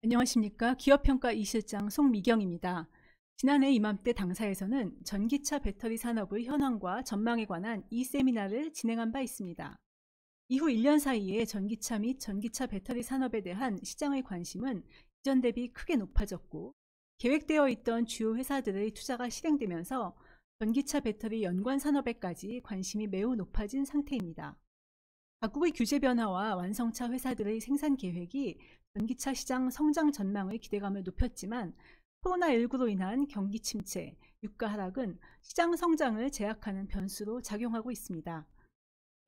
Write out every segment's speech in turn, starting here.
안녕하십니까. 기업평가 이실장 송미경입니다. 지난해 이맘때 당사에서는 전기차 배터리 산업의 현황과 전망에 관한 이 세미나를 진행한 바 있습니다. 이후 1년 사이에 전기차 및 전기차 배터리 산업에 대한 시장의 관심은 이전 대비 크게 높아졌고, 계획되어 있던 주요 회사들의 투자가 실행되면서 전기차 배터리 연관 산업에까지 관심이 매우 높아진 상태입니다. 각국의 규제 변화와 완성차 회사들의 생산 계획이 전기차 시장 성장 전망의 기대감을 높였지만, 코로나19로 인한 경기 침체, 유가 하락은 시장 성장을 제약하는 변수로 작용하고 있습니다.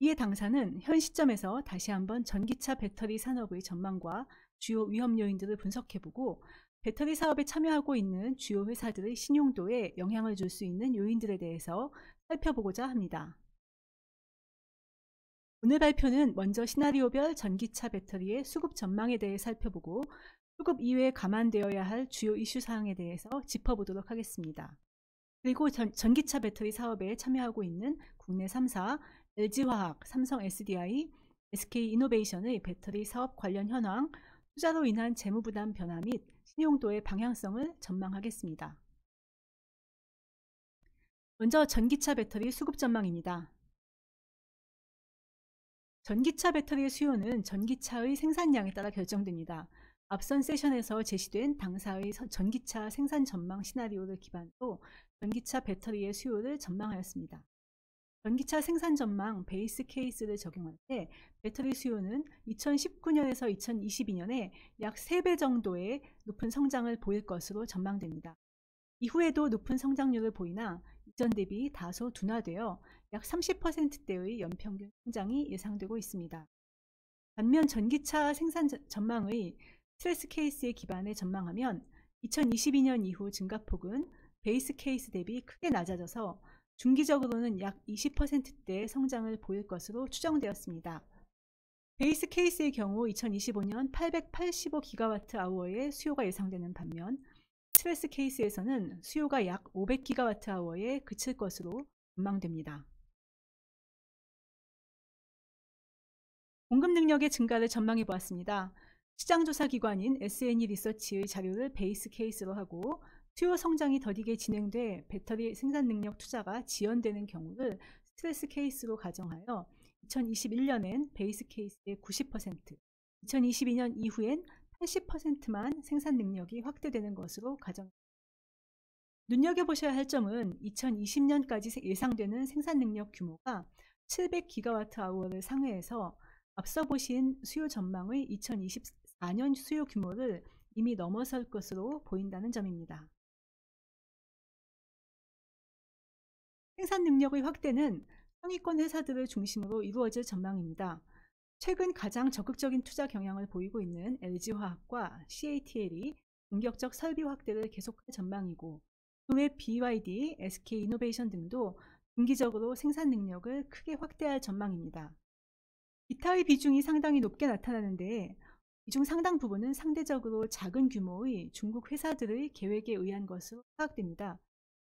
이에 당사는 현 시점에서 다시 한번 전기차 배터리 산업의 전망과 주요 위험 요인들을 분석해보고, 배터리 사업에 참여하고 있는 주요 회사들의 신용도에 영향을 줄 수 있는 요인들에 대해서 살펴보고자 합니다. 오늘 발표는 먼저 시나리오별 전기차 배터리의 수급 전망에 대해 살펴보고, 수급 이외에 감안되어야 할 주요 이슈 사항에 대해서 짚어보도록 하겠습니다. 그리고 전기차 배터리 사업에 참여하고 있는 국내 3사, LG화학, 삼성 SDI, SK이노베이션의 배터리 사업 관련 현황, 투자로 인한 재무부담 변화 및 신용도의 방향성을 전망하겠습니다. 먼저 전기차 배터리 수급 전망입니다. 전기차 배터리의 수요는 전기차의 생산량에 따라 결정됩니다. 앞선 세션에서 제시된 당사의 전기차 생산 전망 시나리오를 기반으로 전기차 배터리의 수요를 전망하였습니다. 전기차 생산 전망 베이스 케이스를 적용할 때 배터리 수요는 2019년에서 2022년에 약 3배 정도의 높은 성장을 보일 것으로 전망됩니다. 이후에도 높은 성장률을 보이나 이전 대비 다소 둔화되어 약 30%대의 연평균 성장이 예상되고 있습니다. 반면 전기차 생산 전망의 스트레스 케이스에 기반해 전망하면 2022년 이후 증가폭은 베이스 케이스 대비 크게 낮아져서 중기적으로는 약 20%대 성장을 보일 것으로 추정되었습니다. 베이스 케이스의 경우 2025년 885GWh의 수요가 예상되는 반면, 스트레스 케이스에서는 수요가 약 500GWh에 그칠 것으로 전망됩니다. 공급 능력의 증가를 전망해 보았습니다. 시장조사 기관인 S&E 리서치의 자료를 베이스 케이스로 하고, 수요 성장이 더디게 진행돼 배터리 생산 능력 투자가 지연되는 경우를 스트레스 케이스로 가정하여 2021년엔 베이스 케이스의 90%, 2022년 이후엔 80%만 생산 능력이 확대되는 것으로 가정합니다. 눈여겨보셔야 할 점은 2020년까지 예상되는 생산 능력 규모가 700GWh를 상회해서 앞서 보신 수요 전망의 2024년 수요 규모를 이미 넘어설 것으로 보인다는 점입니다. 생산 능력의 확대는 상위권 회사들을 중심으로 이루어질 전망입니다. 최근 가장 적극적인 투자 경향을 보이고 있는 LG화학과 CATL이 공격적 설비 확대를 계속할 전망이고, 그 외 BYD, SK이노베이션 등도 분기적으로 생산 능력을 크게 확대할 전망입니다. 기타의 비중이 상당히 높게 나타나는데, 이 중 상당 부분은 상대적으로 작은 규모의 중국 회사들의 계획에 의한 것으로 파악됩니다.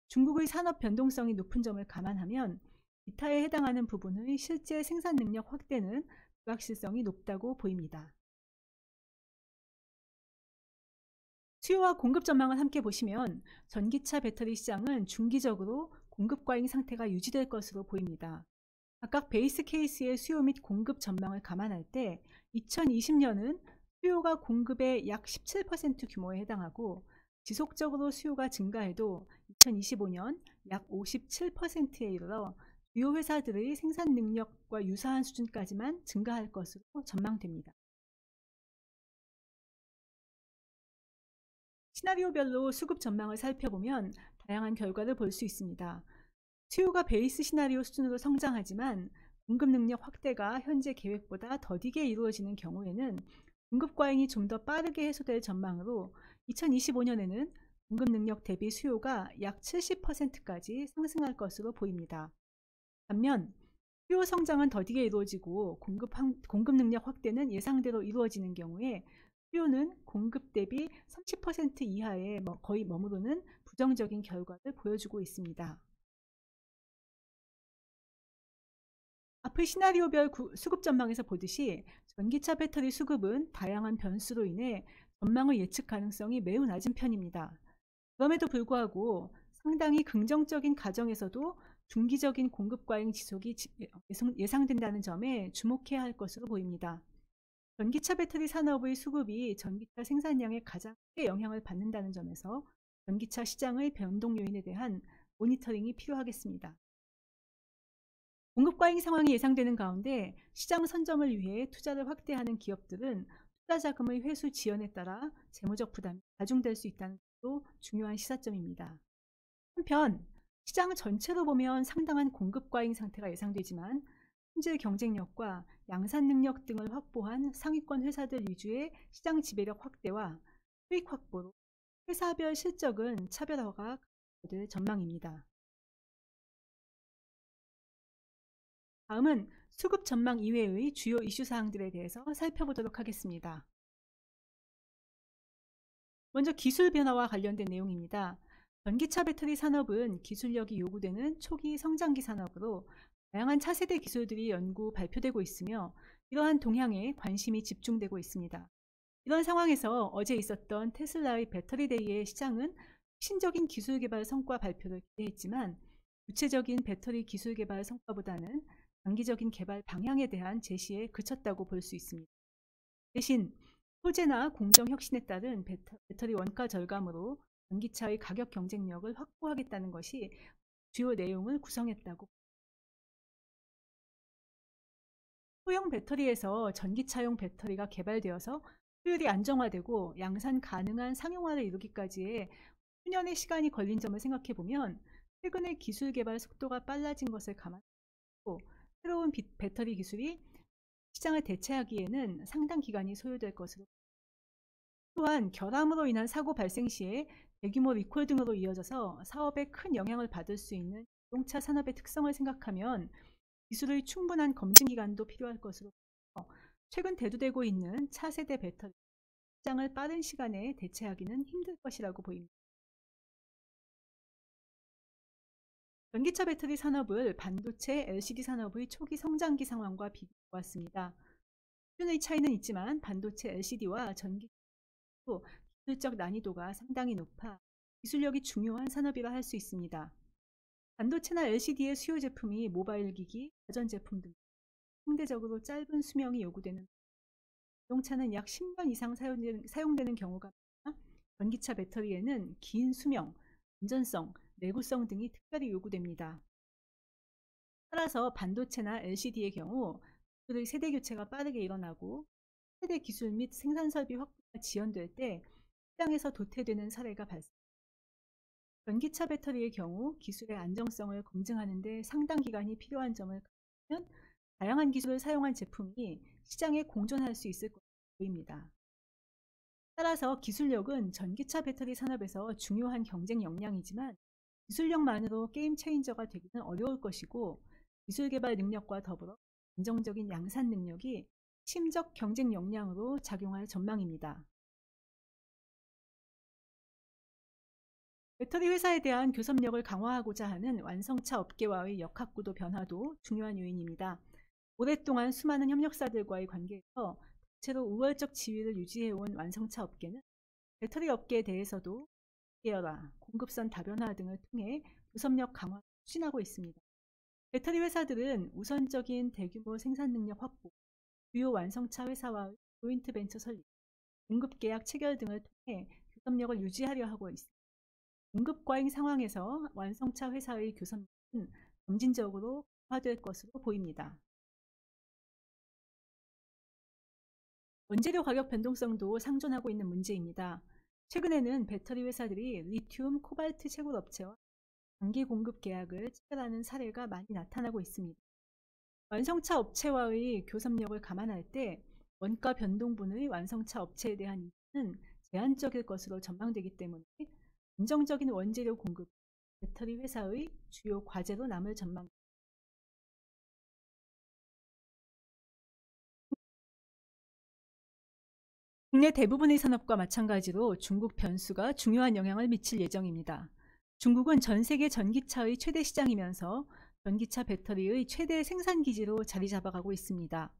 중국의 산업 변동성이 높은 점을 감안하면 기타에 해당하는 부분의 실제 생산 능력 확대는 불확실성이 높다고 보입니다. 수요와 공급 전망을 함께 보시면 전기차 배터리 시장은 중기적으로 공급 과잉 상태가 유지될 것으로 보입니다. 각각 베이스 케이스의 수요 및 공급 전망을 감안할 때 2020년은 수요가 공급의 약 17% 규모에 해당하고, 지속적으로 수요가 증가해도 2025년 약 57%에 이르러 주요 회사들의 생산 능력과 유사한 수준까지만 증가할 것으로 전망됩니다. 시나리오별로 수급 전망을 살펴보면 다양한 결과를 볼 수 있습니다. 수요가 베이스 시나리오 수준으로 성장하지만 공급 능력 확대가 현재 계획보다 더디게 이루어지는 경우에는 공급 과잉이 좀 더 빠르게 해소될 전망으로 2025년에는 공급 능력 대비 수요가 약 70%까지 상승할 것으로 보입니다. 반면 수요 성장은 더디게 이루어지고 공급 능력 확대는 예상대로 이루어지는 경우에 수요는 공급 대비 30% 이하에 거의 머무르는 부정적인 결과를 보여주고 있습니다. 앞의 시나리오별 수급 전망에서 보듯이 전기차 배터리 수급은 다양한 변수로 인해 전망을 예측 가능성이 매우 낮은 편입니다. 그럼에도 불구하고 상당히 긍정적인 가정에서도 중기적인 공급 과잉 지속이 예상된다는 점에 주목해야 할 것으로 보입니다. 전기차 배터리 산업의 수급이 전기차 생산량에 가장 크게 영향을 받는다는 점에서 전기차 시장의 변동 요인에 대한 모니터링이 필요하겠습니다. 공급 과잉 상황이 예상되는 가운데 시장 선점을 위해 투자를 확대하는 기업들은 투자 자금의 회수 지연에 따라 재무적 부담이 가중될 수 있다는 것도 중요한 시사점입니다. 한편 시장 전체로 보면 상당한 공급 과잉 상태가 예상되지만 품질 경쟁력과 양산 능력 등을 확보한 상위권 회사들 위주의 시장 지배력 확대와 수익 확보로 회사별 실적은 차별화가 될 전망입니다. 다음은 수급 전망 이외의 주요 이슈 사항들에 대해서 살펴보도록 하겠습니다. 먼저 기술 변화와 관련된 내용입니다. 전기차 배터리 산업은 기술력이 요구되는 초기 성장기 산업으로 다양한 차세대 기술들이 연구 발표되고 있으며 이러한 동향에 관심이 집중되고 있습니다. 이런 상황에서 어제 있었던 테슬라의 배터리 데이의 시장은 신적인 기술 개발 성과 발표를 기대했지만 구체적인 배터리 기술 개발 성과보다는 장기적인 개발 방향에 대한 제시에 그쳤다고 볼 수 있습니다. 대신 소재나 공정 혁신에 따른 배터리 원가 절감으로 전기차의 가격 경쟁력을 확보하겠다는 것이 주요 내용을 구성했다고. 소형 배터리에서 전기차용 배터리가 개발되어서 효율이 안정화되고 양산 가능한 상용화를 이루기까지의 수년의 시간이 걸린 점을 생각해 보면 최근의 기술 개발 속도가 빨라진 것을 감안하고 새로운 배터리 기술이 시장을 대체하기에는 상당 기간이 소요될 것으로. 또한 결함으로 인한 사고 발생 시에 대규모 리콜 등으로 이어져서 사업에 큰 영향을 받을 수 있는 자동차 산업의 특성을 생각하면 기술의 충분한 검증 기간도 필요할 것으로 보여서 최근 대두되고 있는 차세대 배터리 시장을 빠른 시간에 대체하기는 힘들 것이라고 보입니다. 전기차 배터리 산업을 반도체 LCD 산업의 초기 성장기 상황과 비교해 보았습니다. 수준의 차이는 있지만 반도체 LCD와 전기차도 기술적 난이도가 상당히 높아 기술력이 중요한 산업이라 할 수 있습니다. 반도체나 LCD의 수요 제품이 모바일 기기, 가전제품 등 상대적으로 짧은 수명이 요구되는 자동차는 약 10년 이상 사용되는 경우가 많아 전기차 배터리에는 긴 수명, 안전성, 내구성 등이 특별히 요구됩니다. 따라서 반도체나 LCD의 경우 기술의 세대 교체가 빠르게 일어나고 세대 기술 및 생산 설비 확보가 지연될 때 시장에서 도태되는 사례가 발생합니다. 전기차 배터리의 경우 기술의 안정성을 검증하는 데 상당 기간이 필요한 점을 감안하면 다양한 기술을 사용한 제품이 시장에 공존할 수 있을 것으로 보입니다. 따라서 기술력은 전기차 배터리 산업에서 중요한 경쟁 역량이지만 기술력만으로 게임 체인저가 되기는 어려울 것이고 기술 개발 능력과 더불어 안정적인 양산 능력이 심적 경쟁 역량으로 작용할 전망입니다. 배터리 회사에 대한 교섭력을 강화하고자 하는 완성차 업계와의 역학구도 변화도 중요한 요인입니다. 오랫동안 수많은 협력사들과의 관계에서 대체로 우월적 지위를 유지해온 완성차 업계는 배터리 업계에 대해서도 계열화, 공급선 다변화 등을 통해 교섭력 강화를 추진하고 있습니다. 배터리 회사들은 우선적인 대규모 생산 능력 확보, 주요 완성차 회사와의 조인트 벤처 설립, 공급 계약 체결 등을 통해 교섭력을 유지하려 하고 있습니다. 공급 과잉 상황에서 완성차 회사의 교섭력은 점진적으로 강화될 것으로 보입니다. 원재료 가격 변동성도 상존하고 있는 문제입니다. 최근에는 배터리 회사들이 리튬, 코발트 채굴 업체와 장기 공급 계약을 체결하는 사례가 많이 나타나고 있습니다. 완성차 업체와의 교섭력을 감안할 때 원가 변동분의 완성차 업체에 대한 이익은 제한적일 것으로 전망되기 때문에 안정적인 원재료 공급, 배터리 회사의 주요 과제로 남을 전망입니다. 국내 대부분의 산업과 마찬가지로 중국 변수가 중요한 영향을 미칠 예정입니다. 중국은 전 세계 전기차의 최대 시장이면서 전기차 배터리의 최대 생산 기지로 자리 잡아가고 있습니다.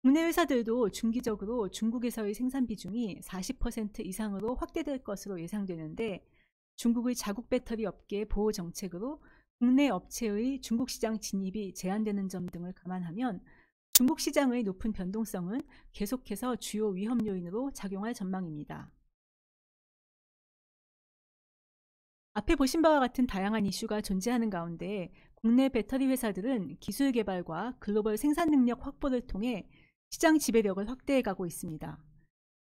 국내 회사들도 중기적으로 중국에서의 생산 비중이 40% 이상으로 확대될 것으로 예상되는데, 중국의 자국 배터리 업계 보호 정책으로 국내 업체의 중국 시장 진입이 제한되는 점 등을 감안하면 중국 시장의 높은 변동성은 계속해서 주요 위험 요인으로 작용할 전망입니다. 앞에 보신 바와 같은 다양한 이슈가 존재하는 가운데 국내 배터리 회사들은 기술 개발과 글로벌 생산 능력 확보를 통해 시장 지배력을 확대해가고 있습니다.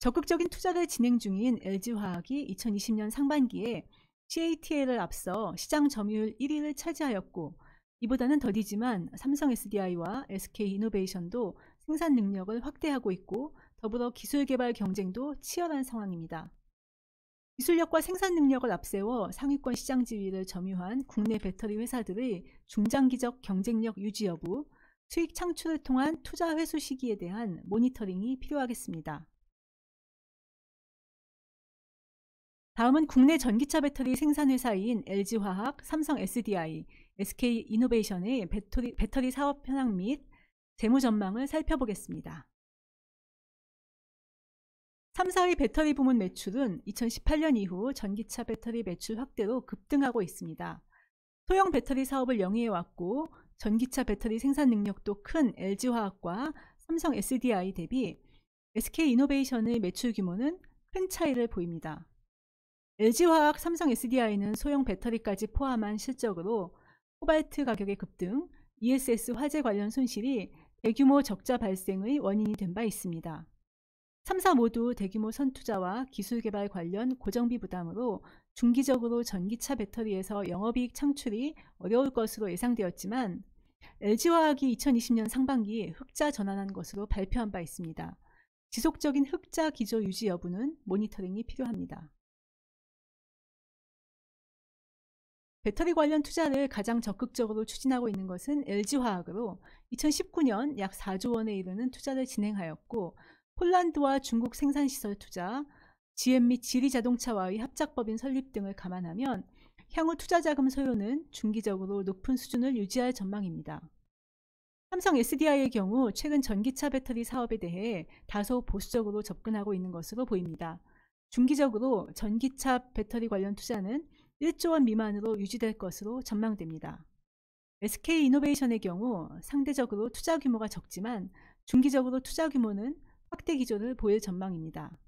적극적인 투자를 진행 중인 LG화학이 2020년 상반기에 CATL을 앞서 시장 점유율 1위를 차지하였고, 이보다는 더디지만 삼성 SDI와 SK이노베이션도 생산 능력을 확대하고 있고, 더불어 기술 개발 경쟁도 치열한 상황입니다. 기술력과 생산 능력을 앞세워 상위권 시장 지위를 점유한 국내 배터리 회사들의 중장기적 경쟁력 유지 여부, 수익 창출을 통한 투자 회수 시기에 대한 모니터링이 필요하겠습니다. 다음은 국내 전기차 배터리 생산 회사인 LG화학, 삼성 SDI, SK이노베이션의 배터리 사업 현황 및 재무 전망을 살펴보겠습니다. 3사의 배터리 부문 매출은 2018년 이후 전기차 배터리 매출 확대로 급등하고 있습니다. 소형 배터리 사업을 영위해왔고 전기차 배터리 생산 능력도 큰 LG화학과 삼성 SDI 대비 SK이노베이션의 매출 규모는 큰 차이를 보입니다. LG화학, 삼성 SDI는 소형 배터리까지 포함한 실적으로 코발트 가격의 급등, ESS 화재 관련 손실이 대규모 적자 발생의 원인이 된 바 있습니다. 3사 모두 대규모 선투자와 기술 개발 관련 고정비 부담으로 중기적으로 전기차 배터리에서 영업이익 창출이 어려울 것으로 예상되었지만, LG화학이 2020년 상반기 흑자 전환한 것으로 발표한 바 있습니다. 지속적인 흑자 기조 유지 여부는 모니터링이 필요합니다. 배터리 관련 투자를 가장 적극적으로 추진하고 있는 것은 LG화학으로 2019년 약 4조 원에 이르는 투자를 진행하였고, 폴란드와 중국 생산시설 투자, GM 및 지리자동차와의 합작법인 설립 등을 감안하면 향후 투자자금 소요는 중기적으로 높은 수준을 유지할 전망입니다. 삼성 SDI의 경우 최근 전기차 배터리 사업에 대해 다소 보수적으로 접근하고 있는 것으로 보입니다. 중기적으로 전기차 배터리 관련 투자는 1조 원 미만으로 유지될 것으로 전망됩니다. SK이노베이션의 경우 상대적으로 투자 규모가 적지만 중기적으로 투자 규모는 확대 기조를 보일 전망입니다.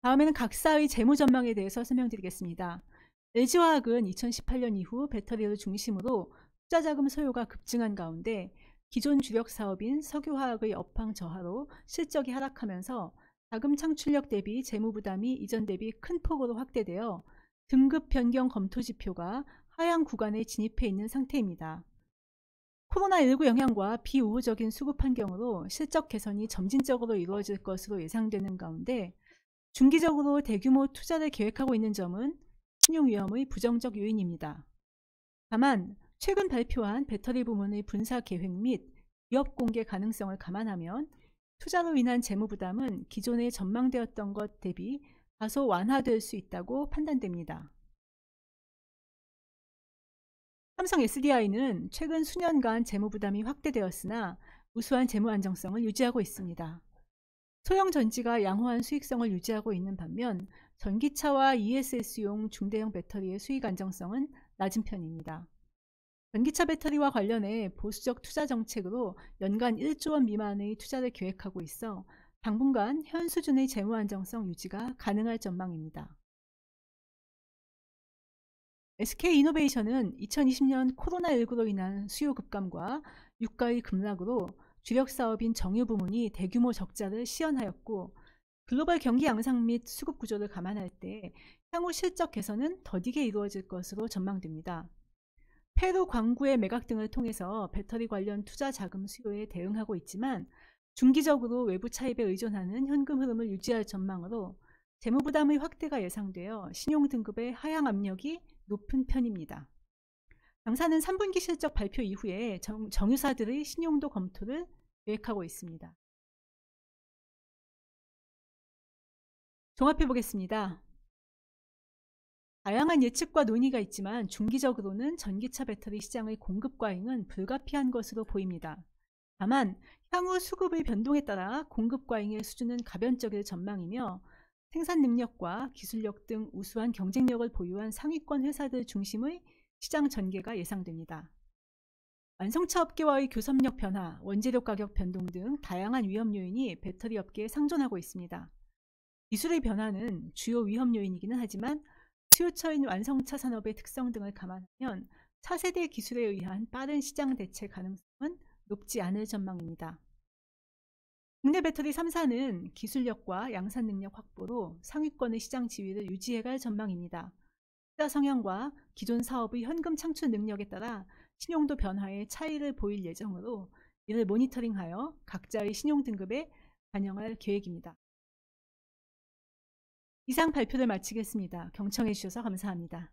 다음에는 각사의 재무 전망에 대해서 설명드리겠습니다. LG화학은 2018년 이후 배터리를 중심으로 투자 자금 소요가 급증한 가운데 기존 주력 사업인 석유화학의 업황 저하로 실적이 하락하면서 자금 창출력 대비 재무 부담이 이전 대비 큰 폭으로 확대되어 등급 변경 검토 지표가 하향 구간에 진입해 있는 상태입니다. 코로나19 영향과 비우호적인 수급 환경으로 실적 개선이 점진적으로 이루어질 것으로 예상되는 가운데 중기적으로 대규모 투자를 계획하고 있는 점은 신용 위험의 부정적 요인입니다. 다만 최근 발표한 배터리 부문의 분사 계획 및 기업 공개 가능성을 감안하면 투자로 인한 재무 부담은 기존에 전망되었던 것 대비 다소 완화될 수 있다고 판단됩니다. 삼성 SDI는 최근 수년간 재무 부담이 확대되었으나 우수한 재무 안정성을 유지하고 있습니다. 소형 전지가 양호한 수익성을 유지하고 있는 반면 전기차와 ESS용 중대형 배터리의 수익 안정성은 낮은 편입니다. 전기차 배터리와 관련해 보수적 투자 정책으로 연간 1조 원 미만의 투자를 계획하고 있어 당분간 현 수준의 재무 안정성 유지가 가능할 전망입니다. SK이노베이션은 2020년 코로나19로 인한 수요 급감과 유가의 급락으로 주력 사업인 정유 부문이 대규모 적자를 시현하였고, 글로벌 경기 양상 및 수급 구조를 감안할 때 향후 실적 개선은 더디게 이루어질 것으로 전망됩니다. 페루 광구의 매각 등을 통해서 배터리 관련 투자 자금 수요에 대응하고 있지만 중기적으로 외부 차입에 의존하는 현금 흐름을 유지할 전망으로 재무 부담의 확대가 예상되어 신용 등급의 하향 압력이 높은 편입니다. 당사는 3분기 실적 발표 이후에 정유사들의 신용도 검토를 계획하고 있습니다. 종합해 보겠습니다. 다양한 예측과 논의가 있지만 중기적으로는 전기차 배터리 시장의 공급 과잉은 불가피한 것으로 보입니다. 다만 향후 수급의 변동에 따라 공급 과잉의 수준은 가변적일 전망이며 생산 능력과 기술력 등 우수한 경쟁력을 보유한 상위권 회사들 중심의 시장 전개가 예상됩니다. 완성차 업계와의 교섭력 변화, 원재료 가격 변동 등 다양한 위험 요인이 배터리 업계에 상존하고 있습니다. 기술의 변화는 주요 위험 요인이기는 하지만 수요처인 완성차 산업의 특성 등을 감안하면 차세대 기술에 의한 빠른 시장 대체 가능성은 높지 않을 전망입니다. 국내 배터리 3사는 기술력과 양산 능력 확보로 상위권의 시장 지위를 유지해갈 전망입니다. 투자 성향과 기존 사업의 현금 창출 능력에 따라 신용도 변화에 차이를 보일 예정으로 이를 모니터링하여 각자의 신용 등급에 반영할 계획입니다. 이상 발표를 마치겠습니다. 경청해 주셔서 감사합니다.